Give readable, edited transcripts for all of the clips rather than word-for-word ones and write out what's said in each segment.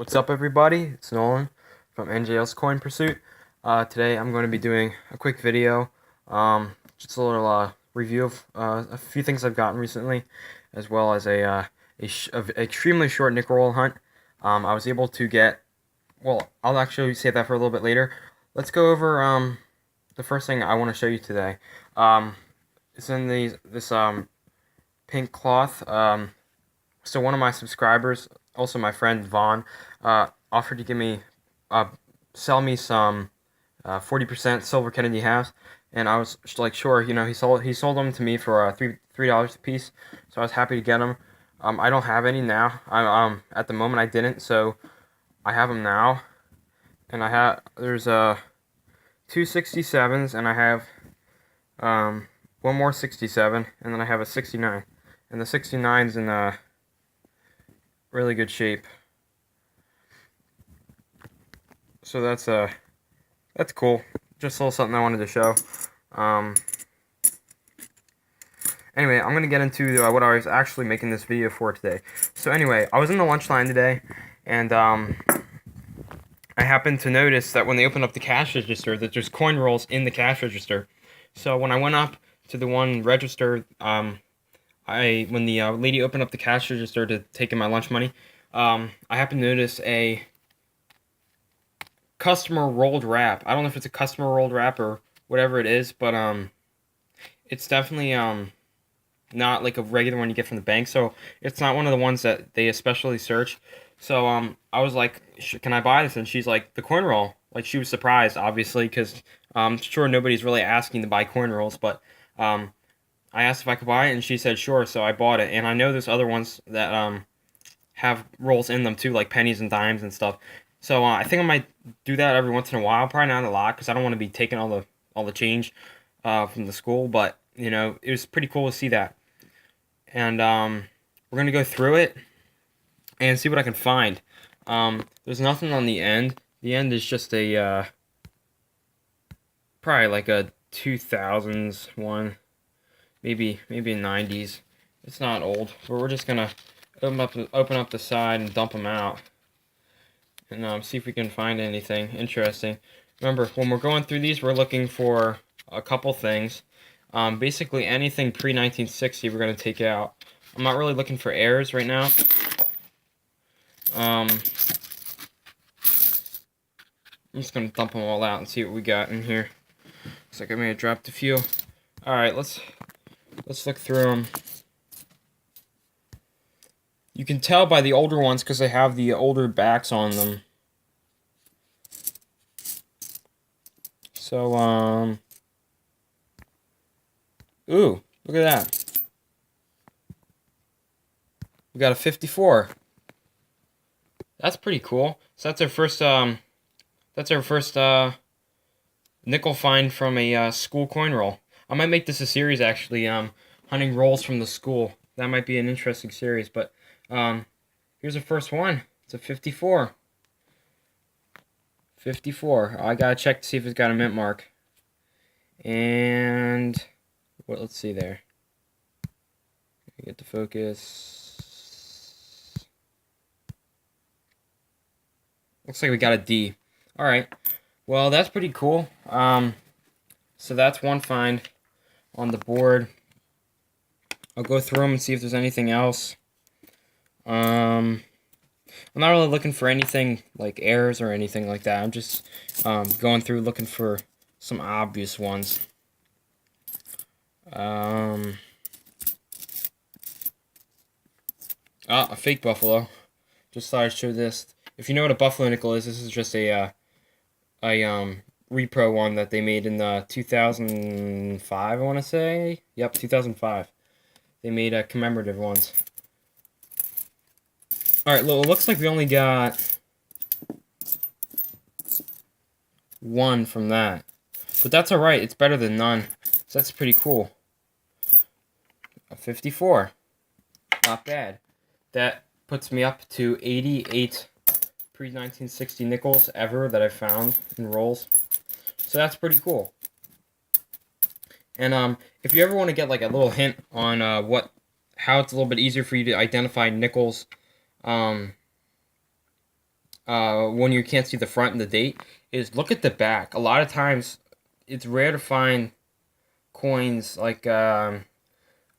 What's up, everybody? It's Nolan from NJL's Coin Pursuit. Today I'm going to be doing a quick video, just a little review of a few things I've gotten recently, as well as a extremely short nickel roll hunt. I was able to get, well, I'll actually save that for a little bit later. Let's go over the first thing I want to show you today. It's in this pink cloth. So one of my subscribers, also my friend Vaughn, offered to give me, sell me some 40% silver Kennedy halves, and I was like, sure. He sold them to me for $3 a piece, so I was happy to get them. I don't have any now. At the moment I didn't, so I have them now, and there's two 67s, and I have one more 67, and then I have a 69, and the 69's in really good shape. So that's cool. Just a little something I wanted to show. Anyway, I'm gonna get into what I was actually making this video for today. So anyway, I was in the lunch line today, and I happened to notice that when they open up the cash register, that there's coin rolls in the cash register. So when I went up to the one register, when the lady opened up the cash register to take in my lunch money, I happened to notice a customer rolled wrap. I don't know if it's a customer rolled wrap or whatever it is, but it's definitely not like a regular one you get from the bank. So it's not one of the ones that they especially search. So I was like, can I buy this? And she's like, the coin roll. Like, she was surprised, obviously, because I'm sure nobody's really asking to buy coin rolls, but I asked if I could buy it, and she said sure, so I bought it. And I know there's other ones that have rolls in them too, like pennies and dimes and stuff. So I think I might do that every once in a while. Probably not a lot, because I don't want to be taking all the change from the school. But it was pretty cool to see that. And we're gonna go through it and see what I can find. There's nothing on the end. The end is just a probably like a 2000s one, maybe a 90s. It's not old, but we're just gonna open up the side and dump them out, and see if we can find anything interesting. Remember, when we're going through these, we're looking for a couple things. Basically, anything pre-1960 we're going to take out. I'm not really looking for errors right now. I'm just going to dump them all out and see what we got in here. Looks like I may have dropped a few. Alright, let's look through them. You can tell by the older ones because they have the older backs on them. So, ooh, look at that. We got a 54. That's pretty cool. So that's our first nickel find from a school coin roll. I might make this a series, actually, hunting rolls from the school. That might be an interesting series, but here's the first one. It's a 54. 54. I gotta check to see if it's got a mint mark. And let's see there. Get the focus. Looks like we got a D. Alright. Well, that's pretty cool. So that's one find on the board. I'll go through them and see if there's anything else. I'm not really looking for anything like errors or anything like that. I'm just going through looking for some obvious ones. A fake buffalo. Just thought I'd show this. If you know what a buffalo nickel is, this is just a repro one that they made in 2005, I want to say. Yep, 2005. They made commemorative ones. Alright, well, it looks like we only got one from that. But that's alright, it's better than none. So that's pretty cool. A 54. Not bad. That puts me up to 88 pre-1960 nickels ever that I've found in rolls. So that's pretty cool. And if you ever want to get like a little hint on how it's a little bit easier for you to identify nickels when you can't see the front and the date, is look at the back. A lot of times, it's rare to find coins like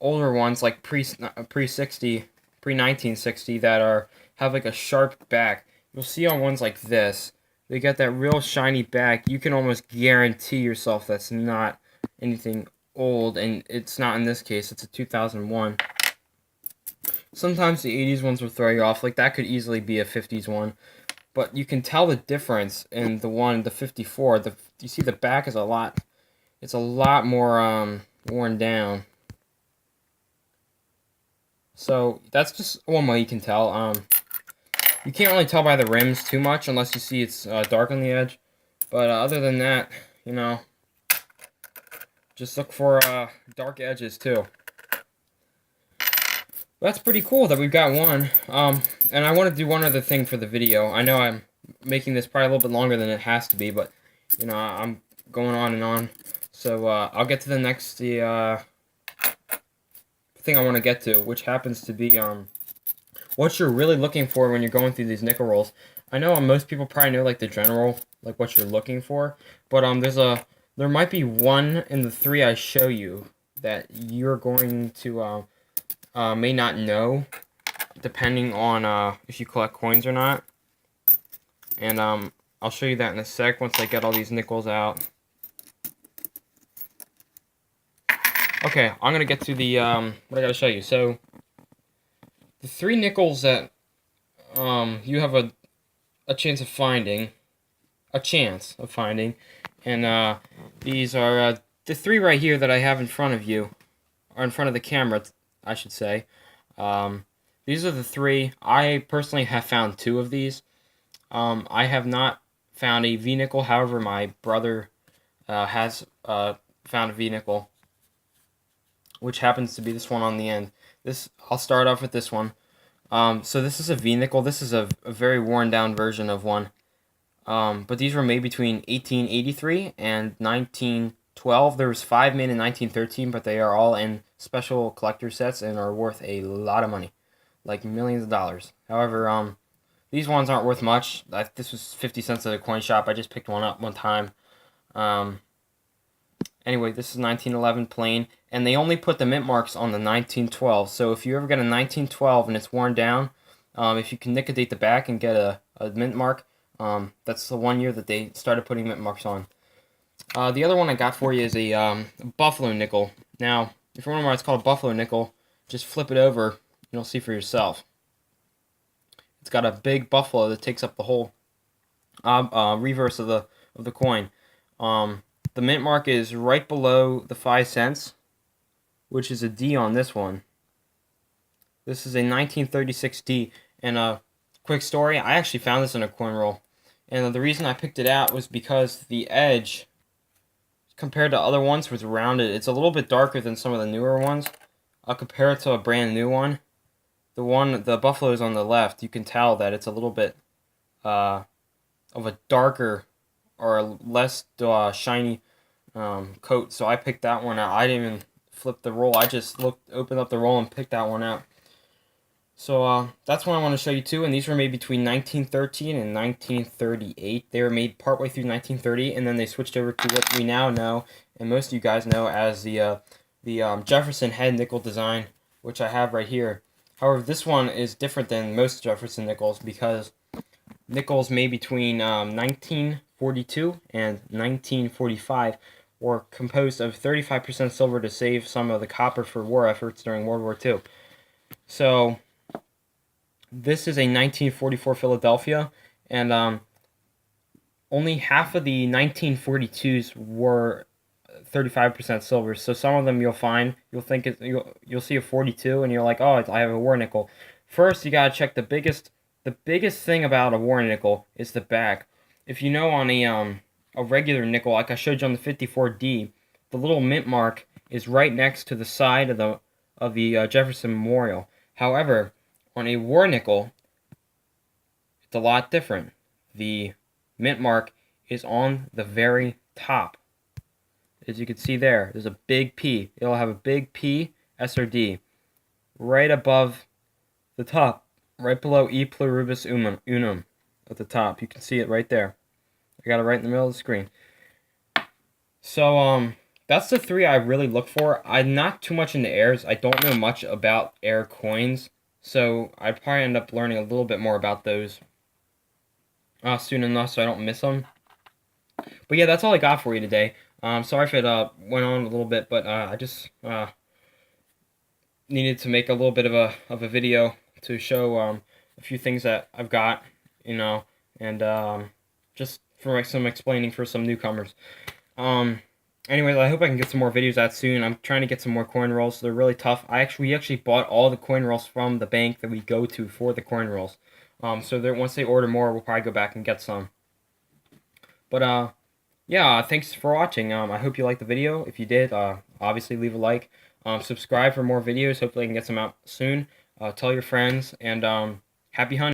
older ones like pre 60, pre 1960 that have like a sharp back. You'll see on ones like this, they got that real shiny back. You can almost guarantee yourself that's not anything old, and it's not in this case. It's a 2001. Sometimes the 80s ones will throw you off. Like that could easily be a 50s one, but you can tell the difference in the 54. You see the back is it's a lot more worn down. So that's just one way you can tell. You can't really tell by the rims too much unless you see it's dark on the edge. But other than that, you know, just look for dark edges too. That's pretty cool that we've got one. And I want to do one other thing for the video. I know I'm making this probably a little bit longer than it has to be, but you know, I'm going on and on. So I'll get to the next thing I want to get to, which happens to be what you're really looking for when you're going through these nickel rolls. I know most people probably know like the general, like what you're looking for, but there might be one in the three I show you that you're going to may not know, depending on if you collect coins or not. And I'll show you that in a sec once I get all these nickels out. Okay, I'm gonna get to the what I gotta show you. So the three nickels that you have a chance of finding, and these are the three right here that I have in front of you, or in front of the camera, I should say. These are the three. I personally have found two of these. I have not found a V-nickel. However, my brother has found a V-nickel, which happens to be this one on the end. I'll start off with this one. So this is a V-nickel. This is a very worn down version of one. But these were made between 1883 and 1912. There was 5 made in 1913, but they are all in special collector sets and are worth a lot of money, like millions of dollars. However, these ones aren't worth much. This was 50 cents at a coin shop. I just picked one up one time. Anyway, this is 1911 plain, and they only put the mint marks on the 1912. So if you ever get a 1912 and it's worn down, if you can nicodate the back and get a mint mark, that's the 1 year that they started putting mint marks on. The other one I got for you is a buffalo nickel. Now, if you're wondering why it's called a buffalo nickel, just flip it over and you'll see for yourself. It's got a big buffalo that takes up the whole reverse of the coin. The mint mark is right below the 5 cents, which is a D on this one. This is a 1936 D. And a quick story, I actually found this in a coin roll. And the reason I picked it out was because the edge, compared to other ones, was rounded. It's a little bit darker than some of the newer ones. I'll compare it to a brand new one. The buffalo is on the left. You can tell that it's a little bit of a darker or less shiny coat. So I picked that one out. I didn't even flip the roll. I just opened up the roll and picked that one out. So that's one I want to show you too. And these were made between 1913 and 1938. They were made partway through 1930, and then they switched over to what we now know, and most of you guys know as the Jefferson head nickel design, which I have right here. However, this one is different than most Jefferson nickels because nickels made between 1942 and 1945 were composed of 35% silver to save some of the copper for war efforts during World War II. So this is a 1944 Philadelphia, and only half of the 1942s were 35% silver. So some of them you'll think you'll see a 42 and you're like, oh, I have a war nickel. First, you gotta check the biggest thing about a war nickel is the back. If you know on a regular nickel, like I showed you on the 54D, the little mint mark is right next to the side of the Jefferson Memorial. However, on a war nickel, it's a lot different. The mint mark is on the very top. As you can see there's a big P. It'll have a big P, S or D, right above the top, right below E pluribus unum. at the top. You can see it right there. I got it right in the middle of the screen. So that's the 3 I really look for. I'm not too much into airs. I don't know much about air coins, so I'd probably end up learning a little bit more about those soon enough so I don't miss them. But yeah, that's all I got for you today. Sorry if it went on a little bit, but I just needed to make a little bit of a video to show a few things that I've got, and just for some explaining for some newcomers. Anyways, I hope I can get some more videos out soon. I'm trying to get some more coin rolls. They're really tough. We actually bought all the coin rolls from the bank that we go to for the coin rolls. So once they order more, we'll probably go back and get some. But yeah, thanks for watching. I hope you liked the video. If you did, obviously leave a like. Subscribe for more videos. Hopefully I can get some out soon. Tell your friends, and happy hunting.